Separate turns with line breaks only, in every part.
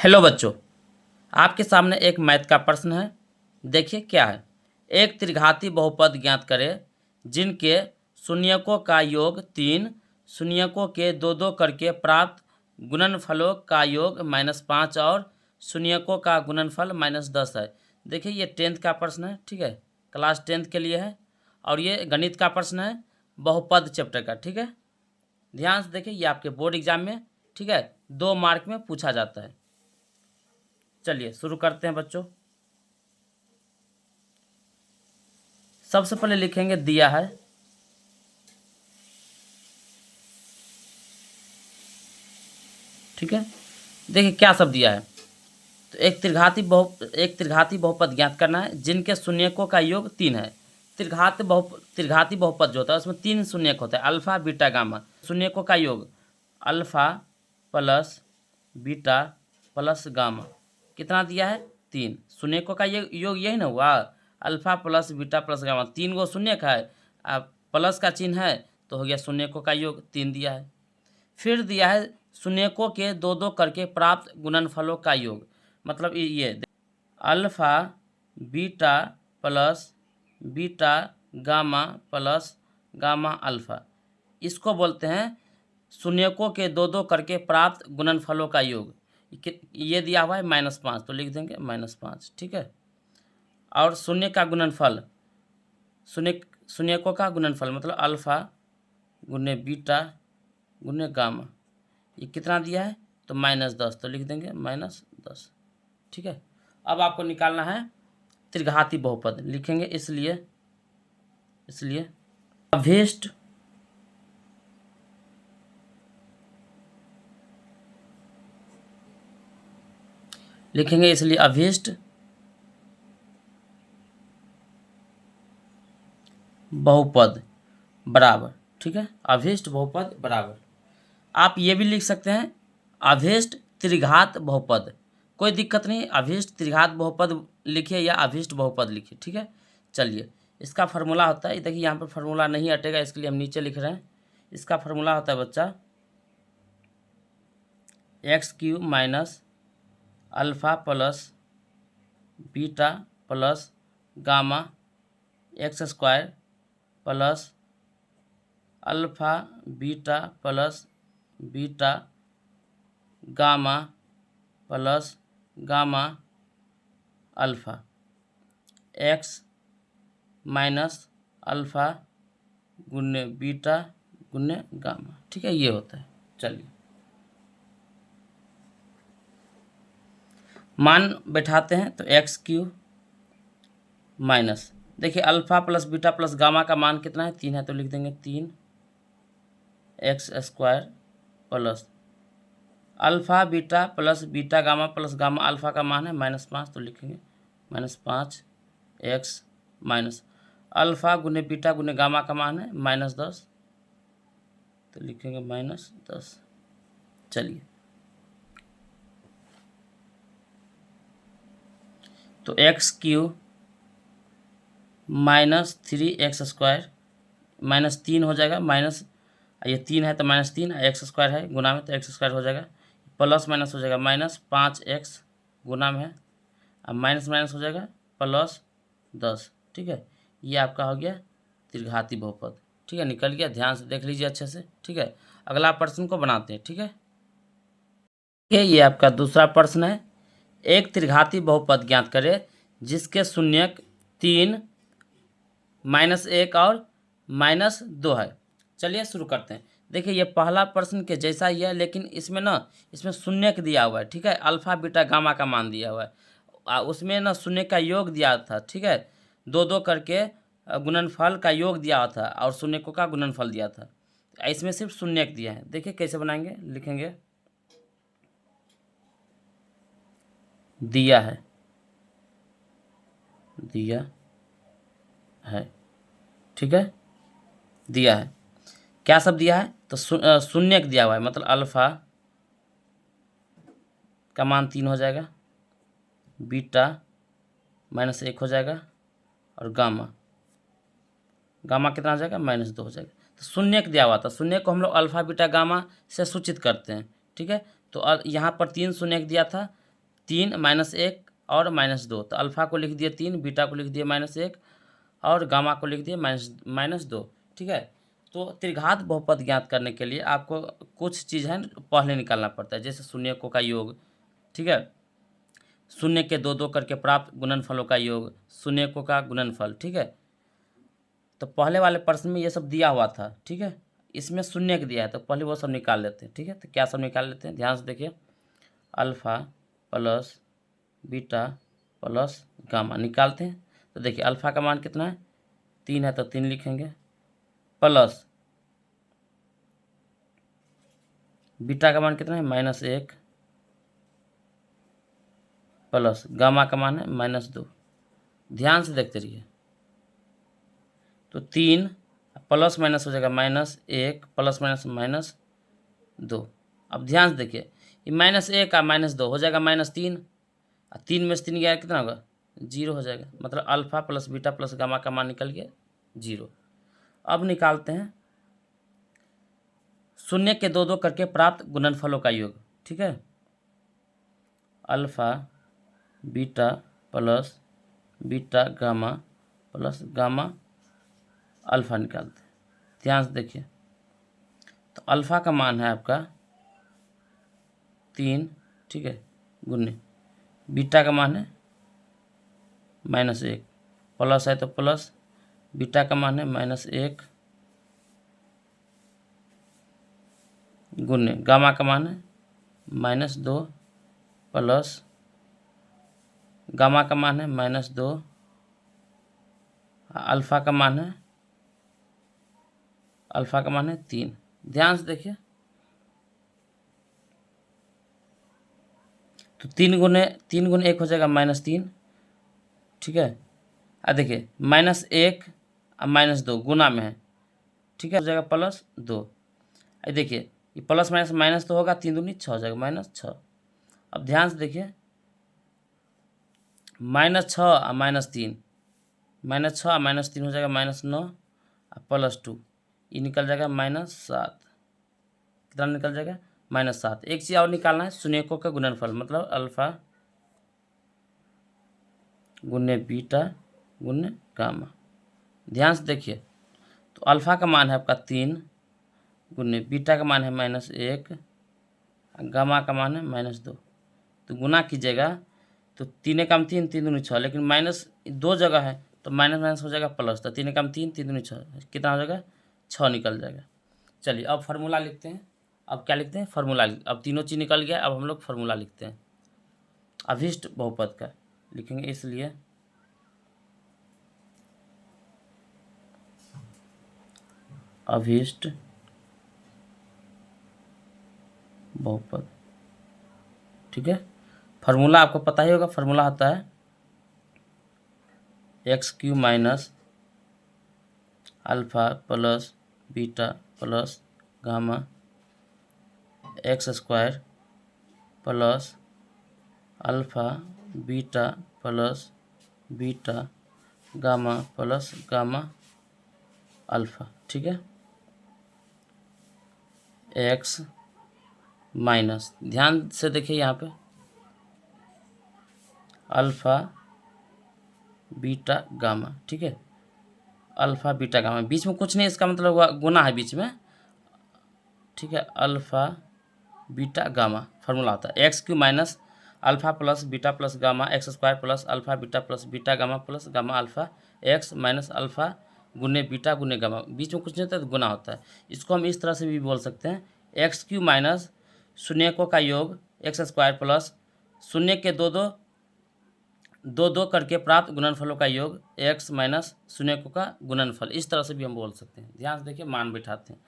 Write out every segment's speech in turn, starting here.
Hello बच्चों, आपके सामने एक मैथ का प्रश्न है। देखिए क्या है। एक त्रिघाती बहुपद ज्ञात करें जिनके शून्यकों का योग 3, शून्यकों के दो दो करके प्राप्त गुणनफलों का योग -5 और शून्यकों का गुणनफल -10 है। देखिए ये 10th का प्रश्न है, ठीक है, क्लास 10th के लिए है और ये गणित का प्रश्न है, बहुपद चैप्टर का, ठीक है। ध्यान से देखिए, ये आपके बोर्ड एग्जाम में, ठीक है, 2 मार्क में पूछा जाता है। चलिए शुरू करते हैं बच्चों। सबसे पहले लिखेंगे दिया है, ठीक है। देखिए क्या सब दिया है। तो एक त्रिघाती बहुपद ज्ञात करना है जिनके शून्यकों का योग 3 है। त्रिघाती बहुपद जो होता है उसमें 3 शून्यक होता है, अल्फा बीटा गामा। शून्यकों का योग alpha plus beta plus gamma कितना दिया है? 3। शून्यकों का योग यही ना हुआ, alpha plus beta plus gamma. 3 गो शून्यक है, अब प्लस का चिन्ह है तो हो गया शून्यकों का योग 3 दिया है। फिर दिया है शून्यकों के दो दो करके प्राप्त गुणनफलों का योग, मतलब ये alpha beta plus beta gamma plus gamma alpha, इसको बोलते हैं शून्यकों के दो दो करके प्राप्त गुणनफलों का योग। ये दिया हुआ है -5 तो लिख देंगे -5, ठीक है। और शून्य का गुणनफल, शून्यकों का गुणनफल मतलब अल्फा गुने बीटा गुने गामा, ये कितना दिया है? तो -10 तो लिख देंगे -10, ठीक है। अब आपको निकालना है त्रिघाती बहुपद, लिखेंगे इसलिए अभीष्ट बहुपद बराबर, ठीक है, अभीष्ट बहुपद बराबर। आप ये भी लिख सकते हैं अभीष्ट त्रिघात बहुपद, कोई दिक्कत नहीं, अभीष्ट त्रिघात बहुपद लिखिए या अभीष्ट बहुपद लिखिए, ठीक है। चलिए इसका फार्मूला होता है, देखिए यहाँ पर फार्मूला नहीं हटेगा इसके लिए हम नीचे लिख रहे हैं। इसका फार्मूला होता है बच्चा x³ minus alpha plus beta plus gamma x² plus alpha beta plus beta gamma plus gamma alpha x minus alpha गुने बीटा गुने गामा, ठीक है, ये होता है। चलिए मान बैठाते हैं, तो x³ माइनस, देखिए alpha plus beta plus gamma का मान कितना है? 3 है तो लिख देंगे 3x² plus alpha beta plus beta gamma plus gamma alpha का मान है -5 तो लिखेंगे -5x माइनस अल्फ़ा गुने बीटा गुने गामा का मान है -10 तो लिखेंगे -10। चलिए तो x³ -3x² -3 हो जाएगा, माइनस ये 3 है तो -3, x² है गुना में तो x² हो जाएगा, प्लस माइनस हो जाएगा -5x गुना में है, अब माइनस माइनस हो जाएगा +10, ठीक है। ये आपका हो गया त्रिघाती बहुपद, ठीक है, निकल गया। ध्यान से देख लीजिए अच्छे से, ठीक है। अगला प्रश्न को बनाते हैं, ठीक है। ये आपका दूसरा प्रश्न है, एक त्रिघाती बहुपद ज्ञात करें जिसके शून्यक 3, -1 और -2 है। चलिए शुरू करते हैं। देखिए ये पहला प्रश्न के जैसा ही है, लेकिन इसमें शून्यक दिया हुआ है, ठीक है, अल्फ़ा बीटा गामा का मान दिया हुआ है, उसमें ना शून्य का योग दिया था, ठीक है, दो दो करके गुणनफल का योग दिया हुआ था और शून्यकों का गुणनफल दिया था। इसमें सिर्फ शून्यक दिया है। देखिए कैसे बनाएंगे, लिखेंगे दिया है ठीक है, दिया है, क्या सब दिया है? तो शून्यक दिया हुआ है, मतलब अल्फ़ा का मान 3 हो जाएगा, बीटा -1 हो जाएगा और गामा कितना हो जाएगा? -2 हो जाएगा। तो शून्यक दिया हुआ था, शून्यक को हम लोग अल्फ़ा बीटा गामा से सूचित करते हैं, ठीक है। तो यहाँ पर 3 शून्यक दिया था 3 -1 और -2, तो अल्फ़ा को लिख दिए 3, बीटा को लिख दिए -1 और गामा को लिख दिए -2। ठीक है, तो त्रिघात बहुपद ज्ञात करने के लिए आपको कुछ चीज़ है पहले निकालना पड़ता है, जैसे शून्यकों का योग। ठीक है, शून्य के 2 करके प्राप्त गुणनफलों का योग, शून्यकों का गुणनफल। ठीक है, तो पहले वाले प्रश्न में ये सब दिया हुआ था। ठीक है, इसमें शून्य के दिया है, तो पहले वो सब निकाल लेते हैं। ठीक है, तो क्या सब निकाल लेते हैं, ध्यान से देखिए। Alpha plus beta plus gamma निकालते हैं। तो देखिए अल्फ़ा का मान कितना है, 3 है, तो 3 लिखेंगे, प्लस बीटा का मान कितना है, -1, प्लस गामा का मान है -2। ध्यान से देखते रहिए। तो 3 प्लस माइनस हो जाएगा -1 प्लस माइनस -2। अब ध्यान से देखिए, ये -1 का -2 हो जाएगा -3, और 3 में से 3 गया कितना होगा, 0 हो जाएगा। मतलब alpha plus beta plus gamma का मान निकल गया 0। अब निकालते हैं शून्य के 2 करके प्राप्त गुणनफलों का योग। ठीक है, alpha beta plus beta gamma plus gamma alpha निकालते हैं। ध्यान से देखिए, तो अल्फ़ा का मान है आपका 3। ठीक है, गुने बीटा का मान है -1, प्लस है तो प्लस, बीटा का मान है -1 गुने गामा का मान है -2 प्लस गामा का मान है -2, अल्फ़ा का मान है 3। ध्यान से देखिए, तो 3 गुने 1 हो जाएगा -3। ठीक है, देखिए -1 और -2 गुना में है। ठीक है, हो जाएगा +2। देखिए ये प्लस माइनस माइनस तो होगा, 3 दूनी 6 हो जाएगा -6। अब ध्यान से देखिए, -6 और -3, -6 और -3 हो जाएगा -9 और +2, ये निकल जाएगा -7। कितना निकल जाएगा, -7। एक चीज़ और निकालना है, शून्यकों का गुणनफल, मतलब अल्फ़ा गुने बीटा गुने गामा। ध्यान से देखिए, तो अल्फ़ा का मान है आपका 3 गुने बीटा का मान है -1, गामा का मान है -2। तो गुना कीजिएगा, तो 3 एकम 3, 3 दूनी 6, लेकिन -2 जगह है, तो माइनस माइनस हो जाएगा प्लस, तो 3 एकम 3, 3 दूनी 6, कितना हो जाएगा, 6 निकल जाएगा। चलिए अब फार्मूला लिखते हैं। अब क्या लिखते हैं, फार्मूला। अब तीनों चीज़ निकल गया, अब हम लोग फार्मूला लिखते हैं अभीष्ट बहुपद का। लिखेंगे इसलिए अभीष्ट बहुपद। ठीक है, फार्मूला आपको पता ही होगा, फार्मूला होता है x³ minus alpha plus beta plus gamma x² plus alpha beta plus beta gamma plus gamma alpha. ठीक है, x माइनस, ध्यान से देखिए यहाँ पे, अल्फ़ा बीटा गामा। ठीक है, अल्फ़ा बीटा गामा, बीच में कुछ नहीं, इसका मतलब गुना है बीच में। ठीक है, अल्फ़ा बीटा गामा फार्मूला होता है x³ minus alpha plus beta plus gamma x² plus alpha beta plus beta gamma plus gamma alpha x minus alpha गुने बीटा गुने गामा, बीच में कुछ नहीं होता तो गुना होता है। इसको हम इस तरह से भी बोल सकते हैं, x³ माइनस शून्यकों का योग x² प्लस शून्य के 2 करके प्राप्त गुणनफलों का योग x माइनस शून्यकों का गुणनफल। इस तरह से भी हम बोल सकते हैं। ध्यान से देखिए, मान बिठाते हैं,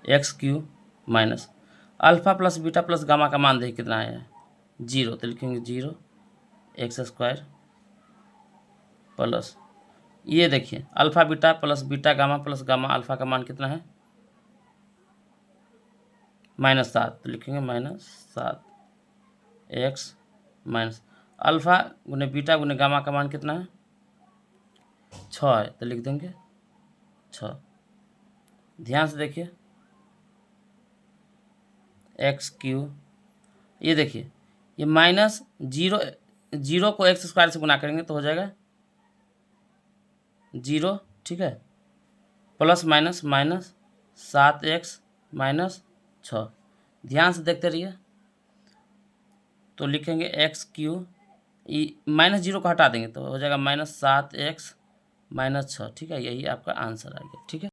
x³ minus alpha plus beta plus gamma का मान देखिए कितना है, 0, तो लिखेंगे 0 x² प्लस, ये देखिए alpha beta plus beta gamma plus gamma alpha का मान कितना है, -7, तो लिखेंगे -7 x माइनस अल्फ़ा गुने बीटा गुने गामा का मान कितना है, 6 है, तो लिख देंगे 6। ध्यान से देखिए, x³ ये देखिए, ये माइनस जीरो को एक्स स्क्वायर से गुना करेंगे तो हो जाएगा 0, ठीक है, plus minus minus 7x minus 6। ध्यान से देखते रहिए। तो लिखेंगे x³ माइनस 0 को हटा देंगे तो हो जाएगा -7x माइनस 6, ठीक है, यही आपका आंसर आ गया, ठीक है।